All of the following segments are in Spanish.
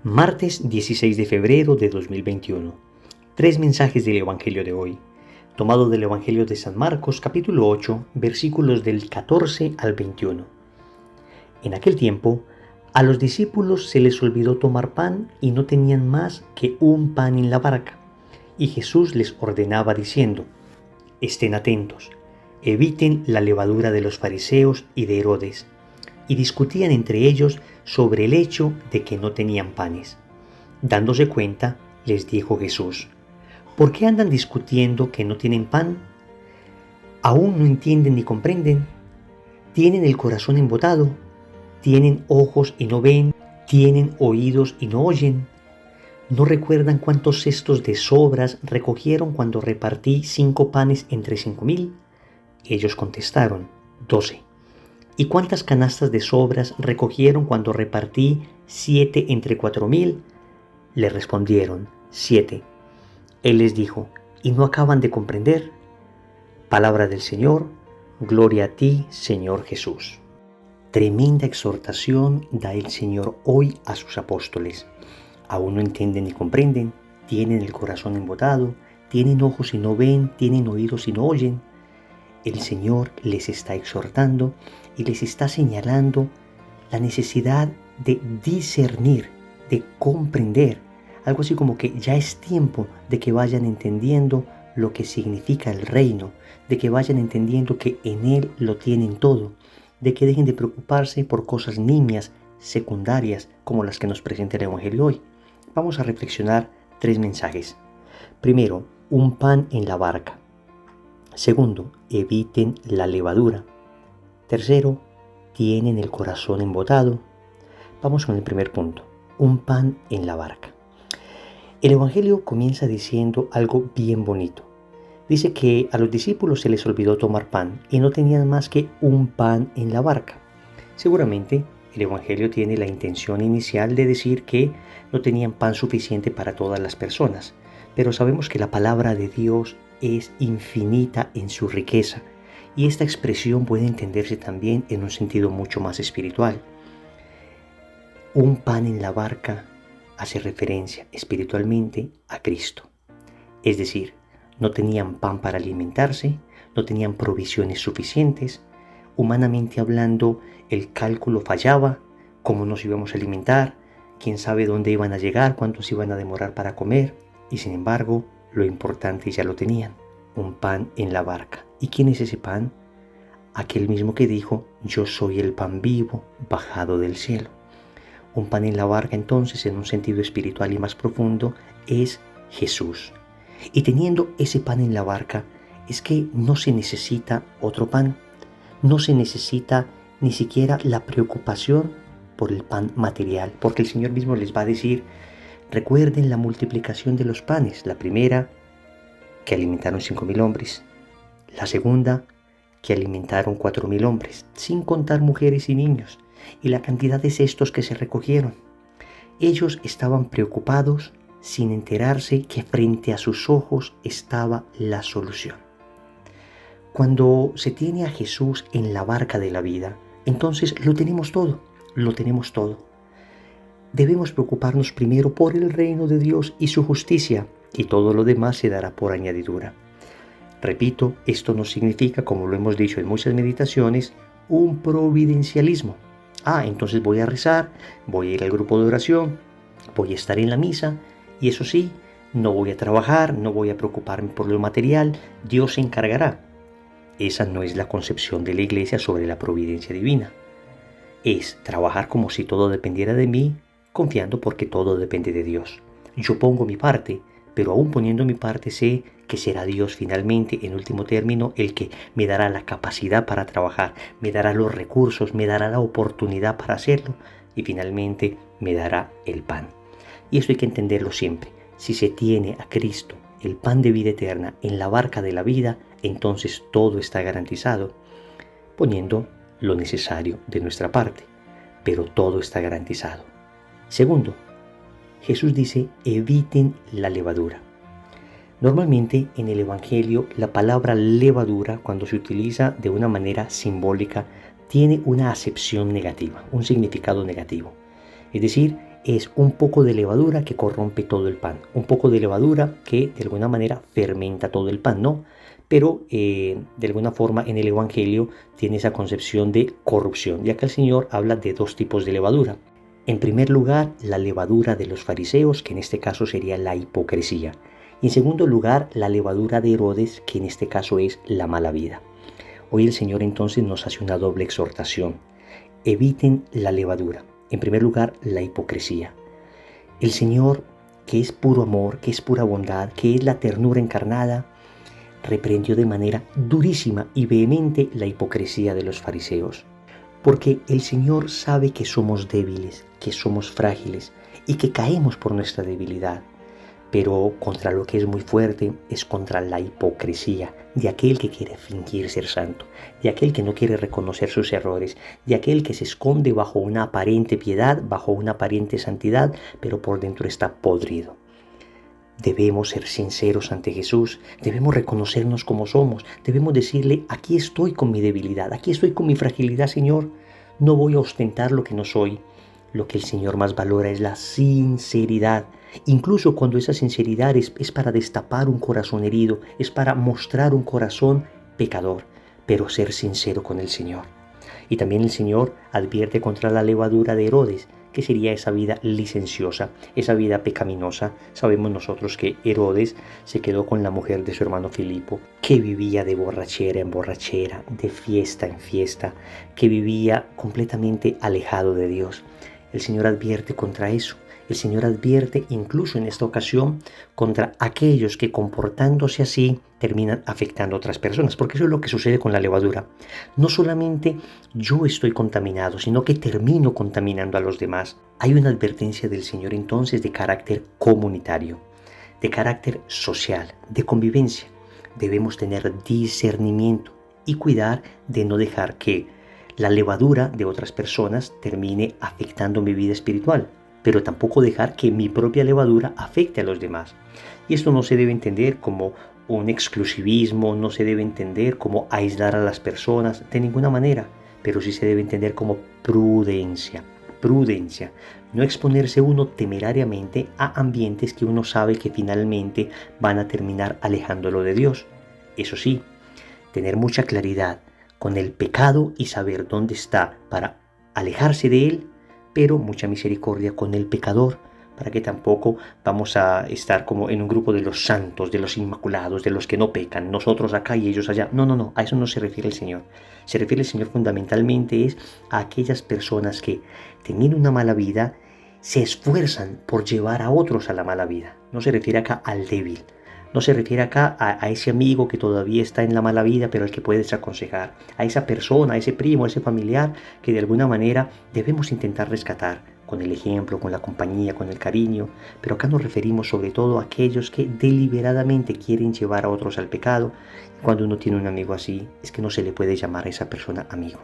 Martes 16 de febrero de 2021. Tres mensajes del Evangelio de hoy, tomado del Evangelio de San Marcos, capítulo 8, versículos del 14 al 21. En aquel tiempo, a los discípulos se les olvidó tomar pan y no tenían más que un pan en la barca. Y Jesús les ordenaba diciendo: estén atentos, eviten la levadura de los fariseos y de Herodes. Y discutían entre ellos sobre el hecho de que no tenían panes. Dándose cuenta, les dijo Jesús: ¿por qué andan discutiendo que no tienen pan? ¿Aún no entienden ni comprenden? ¿Tienen el corazón embotado? ¿Tienen ojos y no ven? ¿Tienen oídos y no oyen? ¿No recuerdan cuántos cestos de sobras recogieron cuando repartí 5 panes entre 5,000? Ellos contestaron: 12. ¿Y cuántas canastas de sobras recogieron cuando repartí 7 entre 4,000? Le respondieron: 7. Él les dijo: ¿y no acaban de comprender? Palabra del Señor. Gloria a ti, Señor Jesús. Tremenda exhortación da el Señor hoy a sus apóstoles. Aún no entienden ni comprenden, tienen el corazón embotado, tienen ojos y no ven, tienen oídos y no oyen. El Señor les está exhortando y les está señalando la necesidad de discernir, de comprender. Algo así como que ya es tiempo de que vayan entendiendo lo que significa el reino, de que vayan entendiendo que en Él lo tienen todo, de que dejen de preocuparse por cosas nimias, secundarias, como las que nos presenta el Evangelio hoy. Vamos a reflexionar 3 mensajes. Primero, un pan en la barca. Segundo, eviten la levadura. Tercero, tienen el corazón embotado. Vamos con el primer punto, un pan en la barca. El Evangelio comienza diciendo algo bien bonito. Dice que a los discípulos se les olvidó tomar pan y no tenían más que un pan en la barca. Seguramente el Evangelio tiene la intención inicial de decir que no tenían pan suficiente para todas las personas, pero sabemos que la palabra de Dios es infinita en su riqueza, y esta expresión puede entenderse también en un sentido mucho más espiritual. Un pan en la barca hace referencia espiritualmente a Cristo. Es decir, no tenían pan para alimentarse, no tenían provisiones suficientes. Humanamente hablando, el cálculo fallaba, cómo nos íbamos a alimentar, quién sabe dónde iban a llegar, cuántos iban a demorar para comer, y sin embargo, lo importante ya lo tenían, un pan en la barca. ¿Y quién es ese pan? Aquel mismo que dijo: yo soy el pan vivo bajado del cielo. Un pan en la barca, entonces, en un sentido espiritual y más profundo, es Jesús. Y teniendo ese pan en la barca, es que no se necesita otro pan, no se necesita ni siquiera la preocupación por el pan material, porque el Señor mismo les va a decir: recuerden la multiplicación de los panes. La primera, que alimentaron 5,000 hombres. La segunda, que alimentaron 4,000 hombres, sin contar mujeres y niños, y la cantidad de cestos que se recogieron. Ellos estaban preocupados sin enterarse que frente a sus ojos estaba la solución. Cuando se tiene a Jesús en la barca de la vida, entonces lo tenemos todo, lo tenemos todo. Debemos preocuparnos primero por el reino de Dios y su justicia, y todo lo demás se dará por añadidura. Repito, esto no significa, como lo hemos dicho en muchas meditaciones, un providencialismo. Entonces voy a rezar, voy a ir al grupo de oración, voy a estar en la misa, y eso sí, no voy a trabajar, no voy a preocuparme por lo material, Dios se encargará. Esa no es la concepción de la Iglesia sobre la providencia divina. Es trabajar como si todo dependiera de mí, confiando porque todo depende de Dios. Yo pongo mi parte, pero aún poniendo mi parte sé que será Dios finalmente, en último término, el que me dará la capacidad para trabajar, me dará los recursos, me dará la oportunidad para hacerlo y finalmente me dará el pan. Y eso hay que entenderlo siempre. Si se tiene a Cristo, el pan de vida eterna, en la barca de la vida, entonces todo está garantizado, poniendo lo necesario de nuestra parte, pero todo está garantizado. Segundo, Jesús dice: eviten la levadura. Normalmente en el Evangelio la palabra levadura, cuando se utiliza de una manera simbólica, tiene una acepción negativa, un significado negativo. Es decir, es un poco de levadura que corrompe todo el pan, un poco de levadura que de alguna manera fermenta todo el pan, ¿no? Pero de alguna forma en el Evangelio tiene esa concepción de corrupción, ya que el Señor habla de dos tipos de levadura. En primer lugar, la levadura de los fariseos, que en este caso sería la hipocresía. Y en segundo lugar, la levadura de Herodes, que en este caso es la mala vida. Hoy el Señor entonces nos hace una doble exhortación. Eviten la levadura. En primer lugar, la hipocresía. El Señor, que es puro amor, que es pura bondad, que es la ternura encarnada, reprendió de manera durísima y vehemente la hipocresía de los fariseos. Porque el Señor sabe que somos débiles, que somos frágiles y que caemos por nuestra debilidad. Pero contra lo que es muy fuerte es contra la hipocresía de aquel que quiere fingir ser santo, de aquel que no quiere reconocer sus errores, de aquel que se esconde bajo una aparente piedad, bajo una aparente santidad, pero por dentro está podrido. Debemos ser sinceros ante Jesús, debemos reconocernos como somos, debemos decirle, aquí estoy con mi debilidad, aquí estoy con mi fragilidad, Señor, no voy a ostentar lo que no soy. Lo que el Señor más valora es la sinceridad, incluso cuando esa sinceridad es para destapar un corazón herido, es para mostrar un corazón pecador, pero ser sincero con el Señor. Y también el Señor advierte contra la levadura de Herodes, que sería esa vida licenciosa, esa vida pecaminosa. Sabemos nosotros que Herodes se quedó con la mujer de su hermano Filipo, que vivía de borrachera en borrachera, de fiesta en fiesta, que vivía completamente alejado de Dios. El Señor advierte contra eso. El Señor advierte incluso en esta ocasión contra aquellos que comportándose así terminan afectando a otras personas, porque eso es lo que sucede con la levadura. No solamente yo estoy contaminado, sino que termino contaminando a los demás. Hay una advertencia del Señor entonces de carácter comunitario, de carácter social, de convivencia. Debemos tener discernimiento y cuidar de no dejar que la levadura de otras personas termine afectando mi vida espiritual, pero tampoco dejar que mi propia levadura afecte a los demás. Y esto no se debe entender como un exclusivismo, no se debe entender como aislar a las personas de ninguna manera, pero sí se debe entender como prudencia. Prudencia, no exponerse uno temerariamente a ambientes que uno sabe que finalmente van a terminar alejándolo de Dios. Eso sí, tener mucha claridad con el pecado y saber dónde está para alejarse de él, pero mucha misericordia con el pecador, para que tampoco vamos a estar como en un grupo de los santos, de los inmaculados, de los que no pecan, nosotros acá y ellos allá. No, a eso no se refiere el Señor. Se refiere el Señor fundamentalmente es a aquellas personas que, teniendo una mala vida, se esfuerzan por llevar a otros a la mala vida. No se refiere acá al débil. No se refiere acá a ese amigo que todavía está en la mala vida, pero al que puedes aconsejar. A esa persona, a ese primo, a ese familiar que de alguna manera debemos intentar rescatar con el ejemplo, con la compañía, con el cariño. Pero acá nos referimos sobre todo a aquellos que deliberadamente quieren llevar a otros al pecado. Cuando uno tiene un amigo así, es que no se le puede llamar a esa persona amigo.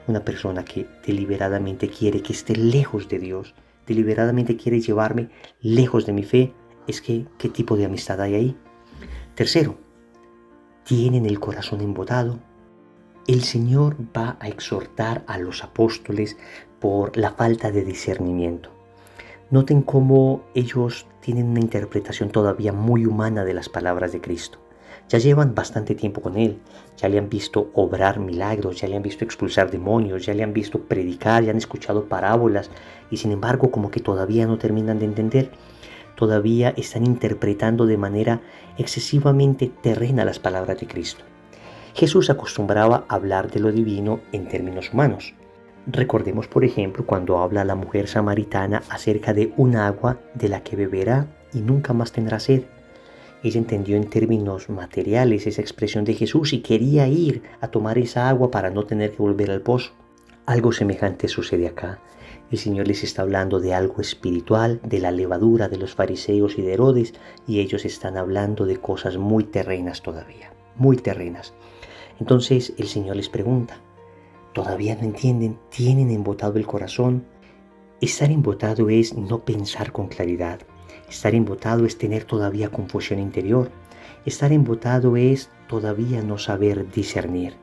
Una persona que deliberadamente quiere que esté lejos de Dios, deliberadamente quiere llevarme lejos de mi fe, es que, ¿qué tipo de amistad hay ahí? Tercero, tienen el corazón embotado. El Señor va a exhortar a los apóstoles por la falta de discernimiento. Noten cómo ellos tienen una interpretación todavía muy humana de las palabras de Cristo. Ya llevan bastante tiempo con Él, ya le han visto obrar milagros, ya le han visto expulsar demonios, ya le han visto predicar, ya han escuchado parábolas y sin embargo como que todavía no terminan de entender. Todavía están interpretando de manera excesivamente terrena las palabras de Cristo. Jesús acostumbraba a hablar de lo divino en términos humanos. Recordemos, por ejemplo, cuando habla a la mujer samaritana acerca de un agua de la que beberá y nunca más tendrá sed. Ella entendió en términos materiales esa expresión de Jesús y quería ir a tomar esa agua para no tener que volver al pozo. Algo semejante sucede acá. El Señor les está hablando de algo espiritual, de la levadura de los fariseos y de Herodes, y ellos están hablando de cosas muy terrenas todavía, muy terrenas. Entonces el Señor les pregunta, ¿todavía no entienden? ¿Tienen embotado el corazón? Estar embotado es no pensar con claridad. Estar embotado es tener todavía confusión interior. Estar embotado es todavía no saber discernir.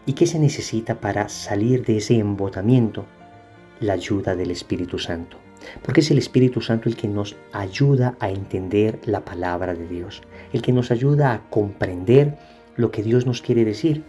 ¿Y qué se necesita para salir de ese embotamiento? La ayuda del Espíritu Santo. Porque es el Espíritu Santo el que nos ayuda a entender la palabra de Dios, el que nos ayuda a comprender lo que Dios nos quiere decir.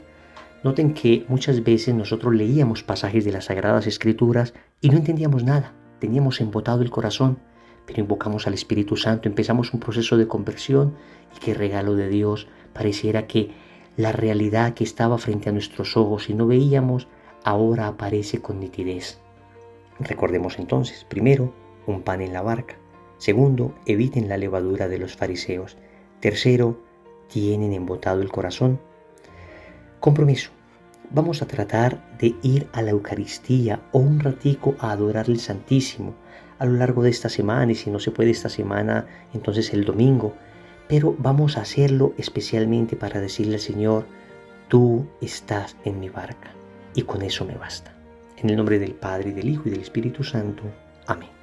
Noten que muchas veces nosotros leíamos pasajes de las Sagradas Escrituras y no entendíamos nada, teníamos embotado el corazón, pero invocamos al Espíritu Santo, empezamos un proceso de conversión y qué regalo de Dios. Pareciera que la realidad que estaba frente a nuestros ojos y no veíamos, ahora aparece con nitidez. Recordemos entonces, primero, un pan en la barca. Segundo, eviten la levadura de los fariseos. Tercero, tienen embotado el corazón. Compromiso. Vamos a tratar de ir a la Eucaristía o un ratico a adorar el Santísimo a lo largo de esta semana, y si no se puede esta semana, entonces el domingo. Pero vamos a hacerlo especialmente para decirle al Señor, tú estás en mi barca, y con eso me basta. En el nombre del Padre, y del Hijo, y del Espíritu Santo. Amén.